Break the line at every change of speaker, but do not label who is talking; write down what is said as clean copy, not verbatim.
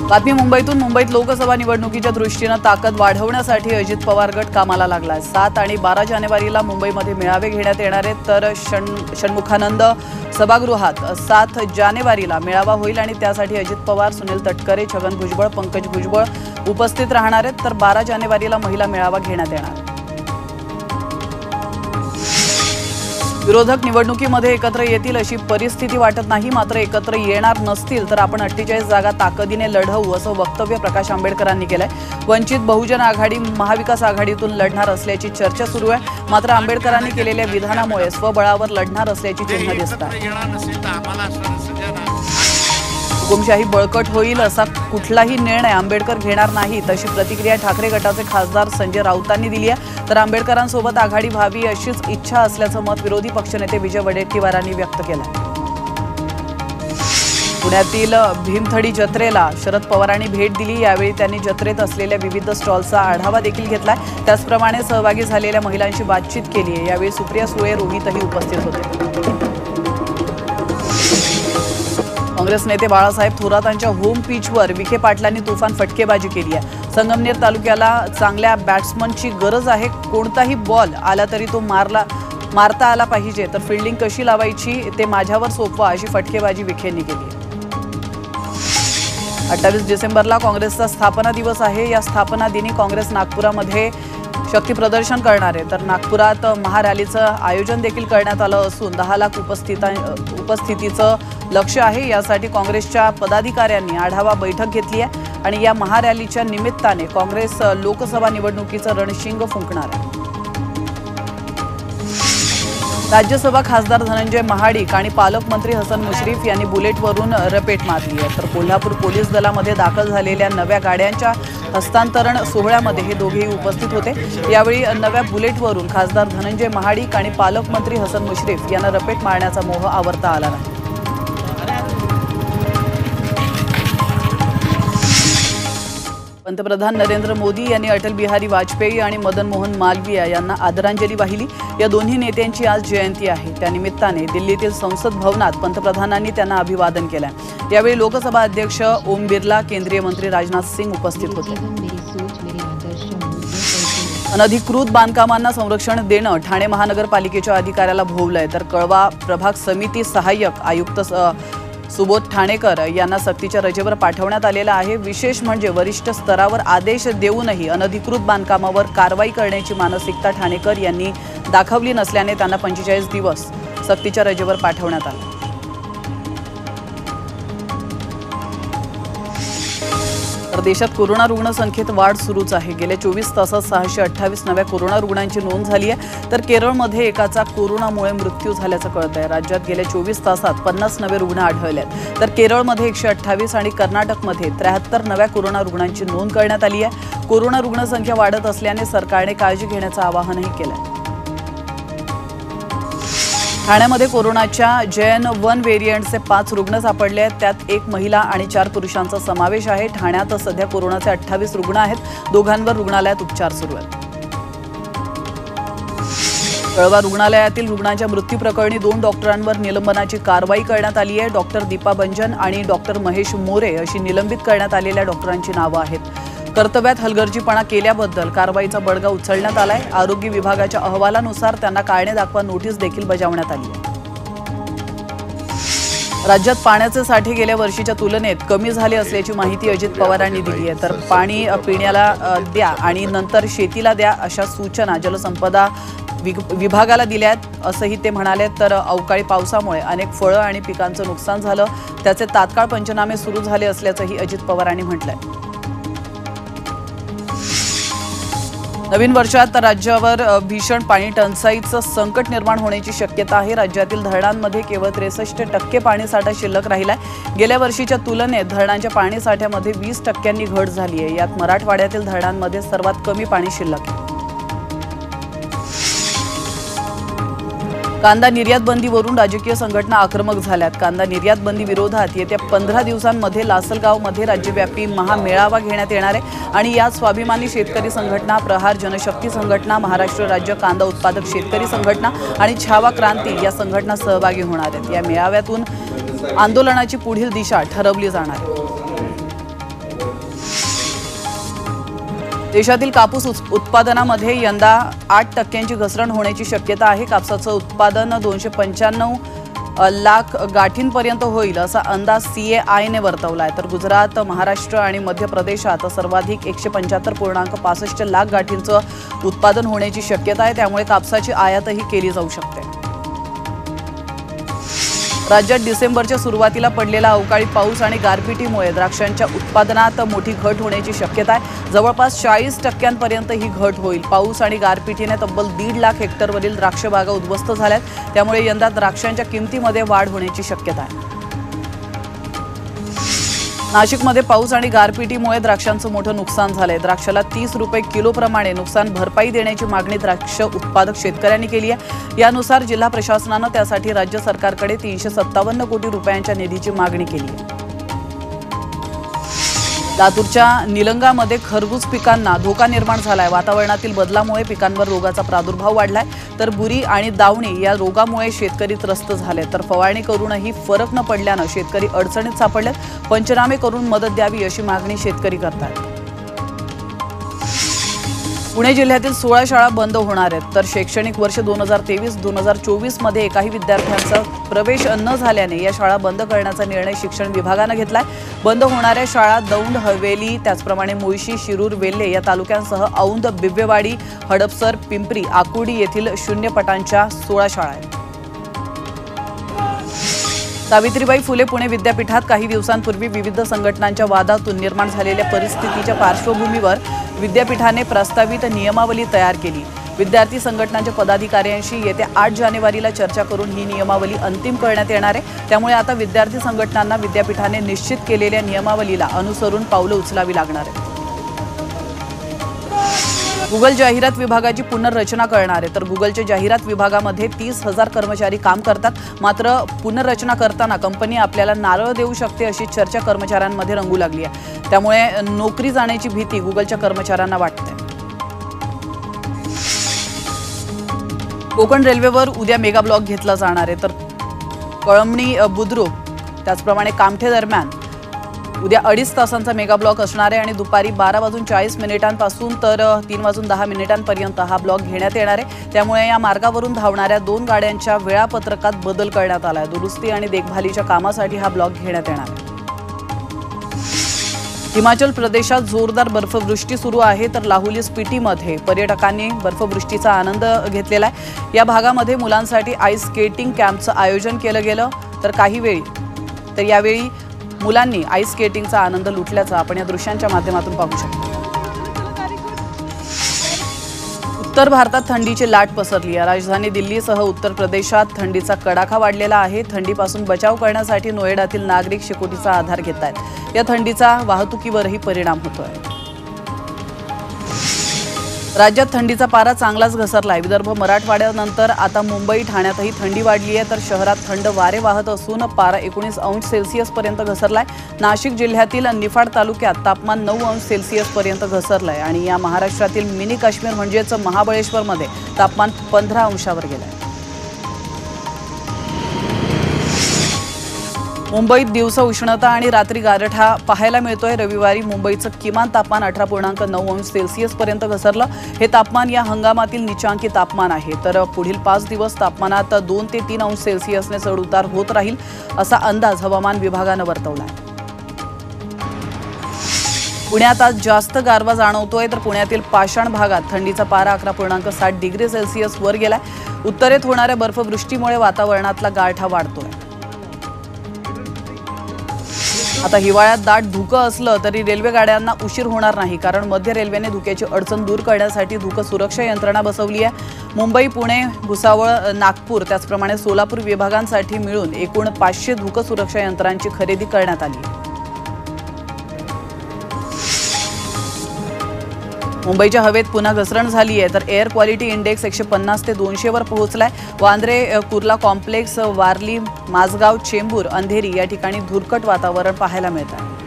बातमी मुंबईतून। मुंबईत लोकसभा निवडणुकीच्या दृष्टीने ताकद वाढवण्यासाठी अजित पवार गट कामाला लागलाय। 7 आणि 12 जानेवारीला मुंबईमध्ये मेळावे घेण्यात येणार आहेत, तर षण्मुखानंद सभागृहात 7 जानेवारीला मेळावा होईल आणि त्यासाठी अजित पवार, सुनील तटकरे, छगन भुजबळ, पंकज भुजबळ उपस्थित राहणार आहेत, तर 12 जानेवारीला महिला मेळावा घेण्यात येणार आहे। विरोधक निवडणुकीमध्ये एकत्र येतील अशी परिस्थिती वाटत नाही, मात्र एकत्र येणार नसतील तर आपण 48 जागा ताकदीने लढवू असं वक्तव्य प्रकाश आंबेडकरांनी केलंय। वंचित बहुजन आघाडी महाविकास आघाडीतून लढणार असल्याची चर्चा सुरू आहे, मात्र आंबेडकरांनी केलेल्या विधानामुळे स्वबळावर लढणार असल्याची चिन्ह दिसतात। हुकुमशाही बळकट होईल असा कुठलाही निर्णय आंबेडकर घेणार नाहीत अशी प्रतिक्रिया ठाकरे गटाचे खासदार संजय राऊतांनी दिली आहे, तर आंबेडकरांसोबत आघाडी व्हावी अशीच इच्छा असल्याचं मत विरोधी पक्षनेते विजय वडेट्टीवारांनी व्यक्त केलं। पुण्यातील भीमथडी जत्रेला शरद पवारांनी भेट दिली। यावेळी त्यांनी जत्रेत असलेल्या विविध स्टॉलचा आढावा देखील घेतलाय, त्याचप्रमाणे सहभागी झालेल्या महिलांशी बातचीत केली आहे। यावेळी सुप्रिया सुळे, रोहितही उपस्थित होते। काँग्रेस नेते बाळासाहेब थोरातांच्या होम पिचवर विखे पाटलांनी तुफान फटकेबाजी केली आहे। संगमनेर तालुक्याला चांगल्या बॅट्समनची गरज आहे, कोणताही बॉल आला तरी तो मारता आला पाहिजे, तर फिल्डिंग कशी लावायची ते माझ्यावर सोपवा अशी फटकेबाजी विखेंनी केली। 28 डिसेंबरला काँग्रेसचा स्थापना दिवस आहे। या स्थापना दिनी काँग्रेस नागपुरामध्ये शक्ती प्रदर्शन करणार आहे, तर नागपुरात महारॅलीचं आयोजन देखील करण्यात आलं असून 10 लाख उपस्थितीचं लक्ष्य आहे। यासाठी काँग्रेसच्या पदाधिकाऱ्यांनी आढावा बैठक घेतली आहे आणि या महारॅलीच्या निमित्ताने काँग्रेस लोकसभा निवडणुकीचं रणशिंग फुंकणार आहे। राज्यसभा खासदार धनंजय महाडिक आणि पालकमंत्री हसन मुश्रीफ यांनी बुलेटवरून रपेट मारली आहे, तर कोल्हापूर पोलीस दलामध्ये दाखल झालेल्या नव्या गाड्यांच्या हस्तांतरण सोहळ्यामध्ये हे दोघेही उपस्थित होते। यावेळी नव्या बुलेटवरून खासदार धनंजय महाडिक आणि पालकमंत्री हसन मुश्रीफ यांना रपेट मारण्याचा मोह आवरता आला नाही। पंतप्रधान नरेंद्र मोदी यांनी अटल बिहारी वाजपेयी आणि मदन मोहन मालवीय यांना आदरांजली वाहिली। या दोन्ही नेत्यांची आज जयंती आहे, त्यानिमित्ताने दिल्लीतील संसद भवनात पंतप्रधानांनी त्यांना अभिवादन केलं। यावेळी लोकसभा अध्यक्ष ओम बिर्ला, केंद्रीय मंत्री राजनाथ सिंग उपस्थित होते। अनधिकृत बांधकामांना संरक्षण देणं ठाणे महानगरपालिकेच्या अधिकाऱ्याला भोवलंय, तर कळवा प्रभाग समिती सहाय्यक आयुक्त सुबोध ठाणेकर यांना सक्तीच्या रजेवर पाठवण्यात आलेला आहे। विशेष म्हणजे वरिष्ठ स्तरावर आदेश देऊनही अनधिकृत बांधकामावर कारवाई करण्याची मानसिकता ठाणेकर यांनी दाखवली नसल्याने त्यांना 45 दिवस सक्तीच्या रजेवर पाठवण्यात आले। तर देशात कोरोना रुग्णसंख्येत वाढ सुरूच आहे। गेल्या 24 तासात 628 नव्या कोरोना रुग्णांची नोंद झाली आहे, तर केरळमध्ये एकाचा कोरोनामुळे मृत्यू झाल्याचं कळतंय। राज्यात गेल्या 24 तासात 50 नवे रुग्ण आढळले आहेत, तर केरळमध्ये 128 आणि कर्नाटकमध्ये 73 नव्या कोरोना रुग्णांची नोंद करण्यात आली आहे। कोरोना रुग्णसंख्या वाढत असल्याने सरकारने काळजी घेण्याचं आवाहनही केलंय। ठाण्यामध्ये कोरोनाच्या JN.1 व्हेरियंटचे 5 रुग्ण सापडले आहेत, त्यात 1 महिला आणि 4 पुरुषांचा समावेश आहे। ठाण्यात सध्या कोरोनाचे 28 रुग्ण आहेत, दोघांवर रुग्णालयात उपचार सुरू आहेत। कळवा रुग्णालयातील रुग्णांच्या मृत्यू प्रकरणी 2 डॉक्टरांवर निलंबनाची कारवाई करण्यात आली आहे। डॉक्टर दीपा बंजन आणि डॉक्टर महेश मोरे अशी निलंबित करण्यात आलेल्या डॉक्टरांची नावं आहेत। कर्तव्यात हलगर्जीपणा केल्याबद्दल कारवाईचा बडगा उचलण्यात आलाय। आरोग्य विभागाच्या अहवालानुसार त्यांना कारणे दाखवा नोटीस देखील बजावण्यात आली आहे। राज्यात पाण्याचे साठे गेल्या वर्षीच्या तुलनेत कमी झाले असल्याची माहिती अजित पवारांनी दिली आहे, तर पाणी पिण्याला द्या आणि नंतर शेतीला द्या अशा सूचना जलसंपदा विभागाला दिल्या आहेत असंही ते म्हणाले। तर अवकाळी पावसामुळे अनेक फळं आणि पिकांचं नुकसान झालं, त्याचे तात्काळ पंचनामे सुरू झाले असल्याचंही अजित पवारांनी म्हटलंय। नवीन वर्षात राज्यावर भीषण पाणी टंचाईचं संकट निर्माण होण्याची शक्यता आहे। राज्यातील धरणांमध्ये केवळ 63% पाणीसाठा शिल्लक राहिलाय। गेल्या वर्षीच्या तुलनेत धरणांच्या पाणीसाठ्यामध्ये 20% घट झाली आहे। यात मराठवाड्यातील धरणांमध्ये सर्वात कमी पाणी शिल्लक आहे। कांदा निर्यात बंदीवरून राजकीय संघटना आक्रमक झाल्यात। कांदा निर्यात बंदी विरोधात येत्या 15 दिवसांमध्ये लासलगावमध्ये राज्यव्यापी महामेळावा घेण्यात येणार आहे आणि यात स्वाभिमानी शेतकरी संघटना, प्रहार जनशक्ती संघटना, महाराष्ट्र राज्य कांदा उत्पादक शेतकरी संघटना आणि छावा क्रांती या संघटना सहभागी होणार आहेत। या मेळाव्यातून आंदोलनाची पुढील दिशा ठरवली जाणार आहे। देशातील कापूस उत्पादनामध्ये यंदा 8% घसरण होण्याची शक्यता आहे। कापसाचं उत्पादन 295 लाख गाठींपर्यंत होईल असा अंदाज CAI ने वर्तवलाय। तर गुजरात, महाराष्ट्र आणि मध्य प्रदेशात सर्वाधिक 175.65 लाख गाठींचं उत्पादन होण्याची शक्यता आहे। त्यामुळे कापसाची आयातही केली जाऊ शकते। राज्यात डिसेंबरच्या सुरुवातीला पडलेला अवकाळी पाऊस आणि गारपिटीमुळे द्राक्षांच्या उत्पादनात मोठी घट होण्याची शक्यता आहे। जवळपास 40% ही घट होईल। पाऊस आणि गारपिटीने तब्बल 1.5 लाख हेक्टरवरील द्राक्ष बागा उद्ध्वस्त झाल्यात। त्यामुळे यंदा द्राक्षांच्या किमतीमध्ये वाढ होण्याची शक्यता आहे। नाशिकमध्ये पाऊस आणि गारपिटीमुळे द्राक्षांचं मोठं नुकसान झालंय। द्राक्षाला 30 रुपये किलोप्रमाणे नुकसान भरपाई देण्याची मागणी द्राक्ष उत्पादक शेतकऱ्यांनी केली आहे। यानुसार जिल्हा प्रशासनानं त्यासाठी राज्य सरकारकडे 357 कोटी रुपयांच्या निधीची मागणी केली आहे। लातूरच्या निलंगामध्ये खरबूज पिकांना धोका निर्माण झालाय। वातावरणातील बदलामुळे पिकांवर रोगाचा प्रादुर्भाव वाढलाय। तर बुरी आणि दावणी या रोगामुळे शेतकरी त्रस्त झाले। तर फवारणी करूनही फरक न पडल्यानं शेतकरी अडचणीत सापडलेत। पंचनामे करून मदत द्यावी अशी मागणी शेतकरी करतात। पुणे जिल्ह्यातील 16 शाळा बंद होणार आहेत। तर शैक्षणिक वर्ष 2023-2024 मध्ये एकाही विद्यार्थ्यांचा प्रवेश न झाल्याने या शाळा बंद करण्याचा निर्णय शिक्षण विभागाने घेतलाय। बंद होणाऱ्या शाळा दौंड, हवेली, त्याचप्रमाणे मुळशी, शिरूर, वेल्हे या तालुक्यांसह औंध, बिब्वेवाडी, हडपसर, पिंपरी, आकुर्डी येथील 0 पटांच्या 16 शाळा आहेत। सावित्रीबाई फुले पुणे विद्यापीठात काही दिवसांपूर्वी विविध संघटनांच्या वादातून निर्माण झालेल्या परिस्थितीच्या पार्श्वभूमीवर विद्यापीठाने प्रस्तावित नियमावली तयार केली। विद्यार्थी संघटनांच्या पदाधिकाऱ्यांशी येत्या 8 जानेवारीला चर्चा करून ही नियमावली अंतिम करण्यात येणार आहे। त्यामुळे आता विद्यार्थी संघटनांना विद्यापीठाने निश्चित केलेल्या नियमावलीला अनुसरून पावलं उचलावी लागणार आहेत। गुगल जाहिरात विभागाची पुनर्रचना करणार आहे। तर गुगलच्या जाहिरात विभागामध्ये 30,000 कर्मचारी काम करतात। मात्र पुनर्रचना करताना कंपनी आपल्याला नारळ देऊ शकते अशी चर्चा कर्मचाऱ्यांमध्ये रंगू लागली आहे। त्यामुळे नोकरी जाण्याची भीती गुगलच्या कर्मचाऱ्यांना वाटते। कोकण रेल्वेवर उद्या मेगा ब्लॉक घेतला जाणार आहे। तर कळमणी बुद्रुक त्याचप्रमाणे कामठे दरम्यान उद्या 2.5 तासांचा मेगा ब्लॉक असणार आहे आणि दुपारी 12:40 पासून तर 3:10 हा ब्लॉक घेण्यात येणार आहे। त्यामुळे या मार्गावरून धावणाऱ्या 2 गाड्यांच्या वेळापत्रकात बदल करण्यात आला आहे। दुरुस्ती आणि देखभालीच्या कामासाठी हा ब्लॉक घेण्यात येणार आहे। हिमाचल प्रदेशात जोरदार बर्फवृष्टी सुरू आहे। तर लाहुली स्पिटीमध्ये पर्यटकांनी बर्फवृष्टीचा आनंद घेतलेला आहे। या भागामध्ये मुलांसाठी आईस स्केटिंग कॅम्पचं आयोजन केलं गेलं। तर यावेळी मुलांनी आईस स्केटिंगचा आनंद लुटल्याचा आपण या दृश्यांच्या माध्यमातून पाहू शकतो। उत्तर भारतात थंडीची लाट पसरली आहे। राजधानी दिल्लीसह उत्तर प्रदेशात थंडीचा कडाका वाढलेला आहे। थंडीपासून बचाव करण्यासाठी नोएडातील नागरिक शेकोटीचा आधार घेत आहेत। या थंडीचा वाहतुकीवरही परिणाम होतोय। राज्यात थंडीचा पारा चांगलाच घसरलाय। विदर्भ, मराठवाड्यानंतर आता मुंबई, ठाण्यातही थंडी वाढली आहे। तर शहरात थंड वारे वाहत असून पारा 19 अंश सेल्सिअस पर्यंत घसरलाय। नाशिक जिल्ह्यातील निफाड तालुक्यात तापमान 9 अंश सेल्सिअस पर्यंत घसरलंय आणि या महाराष्ट्रातील मिनी काश्मीर म्हणजेच महाबळेश्वरमध्ये तापमान 15 अंशावर गेलंय। मुंबईत दिवसा उष्णता आणि रात्री गारठा पाहायला मिळतोय। रविवारी मुंबईचं किमान तापमान 18.9 अंश सेल्सिअस पर्यंत घसरलं। हे तापमान या हंगामातील निचांकी तापमान आहे। तर पुढील 5 दिवस तापमानात 2 ते 3 अंश सेल्सिअसने चढउतार होत राहील असा अंदाज हवामान विभागानं वर्तवला आहे। पुण्यात आज जास्त गारवा जाणवतोय। तर पुण्यातील पाषाण भागात थंडीचा पारा 11.7 डिग्री सेल्सिअस वर गेलाय। उत्तरेत होणाऱ्या बर्फवृष्टीमुळे वातावरणातला गारठा वाढतोय। आता हिवाळ्यात दाट धुकं असलं तरी रेल्वे गाड्यांना उशीर होणार नाही, कारण मध्य रेल्वेने धुक्याची अडचण दूर करण्यासाठी धुकं सुरक्षा यंत्रणा बसवली आहे। मुंबई, पुणे, भुसावळ, नागपूर त्याचप्रमाणे सोलापूर विभागांसाठी मिळून एकूण 500 धुकं सुरक्षा यंत्रांची खरेदी करण्यात आली आहे। मुंबईच्या हवेत पुन्हा घसरण झाली आहे। तर एअर क्वालिटी इंडेक्स 150 ते 200 वर पोहोचलाय। वांद्रे, कुर्ला कॉम्प्लेक्स, वारली, माझगाव, चेंबूर, अंधेरी या ठिकाणी धुरकट वातावरण पाहायला मिळत आहे।